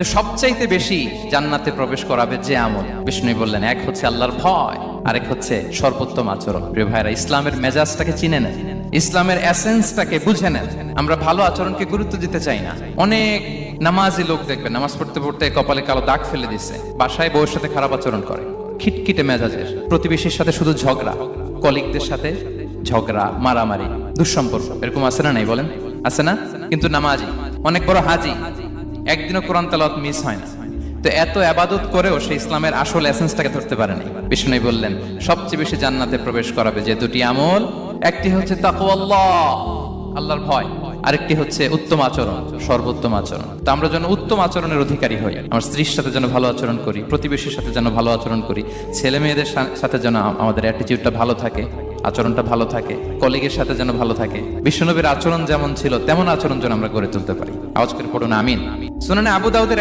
সবচাইতে বেশি জান্নাতে প্রবেশ করাবে যে আমল, বিষ্ণু বললেন, এক হচ্ছে আল্লাহর ভয়, আরেক হচ্ছে সর্বোত্তম আচরণ। প্রিয় ভাইরা, ইসলামের মেজাজটাকে চিনে নেন, ইসলামের এসেন্সটাকে বুঝে নেন। আমরা ভালো আচরণকে গুরুত্ব দিতে চাই না। অনেক নামাজি লোক দেখবেন নামাজ পড়তে পড়তে কপালে কালো দাগ ফেলে দিচ্ছে, বাসায় বউয়ের সাথে খারাপ আচরণ করে, খিটখিটে মেজাজের, প্রতিবেশীর সাথে শুধু ঝগড়া, কলিগদের সাথে ঝগড়া, মারামারি, দুঃসম্পর্ক, এরকম আছে না? নাই বলেন, আছে না? কিন্তু নামাজি, অনেক বড় হাজি, একদিনও কোরআন তেলাওয়াত মিস হয় না। তো এত আবাদত করেও সে ইসলামের আসল এসেন্সটাকে ধরতে পারেনি। বিষ্ণু বললেন, সবচেয়ে বেশি জান্নাতে প্রবেশ করাবে যে দুটি আমল, একটি হচ্ছে তাকওয়াল্লাহ, আল্লাহর ভয়, আরেকটি হচ্ছে উত্তম আচরণ, সর্বোত্তম আচরণ। তো আমরা যেন উত্তম আচরণের অধিকারী হই, আমার স্ত্রীর সাথে যেন ভালো আচরণ করি, প্রতিবেশীর সাথে যেন ভালো আচরণ করি, ছেলে মেয়েদের সাথে যেন আমাদের অ্যাটিটিউডটা ভালো থাকে, আচরণটা ভালো থাকে, কলিগের সাথে যেন ভালো থাকে। বিশ্বনবীর আচরণ যেমন ছিল তেমন আচরণ যেন আমরা গড়ে তুলতে পারি। আওয়াজ করে পড়ুন আমিন। সুনানে আবু দাউদের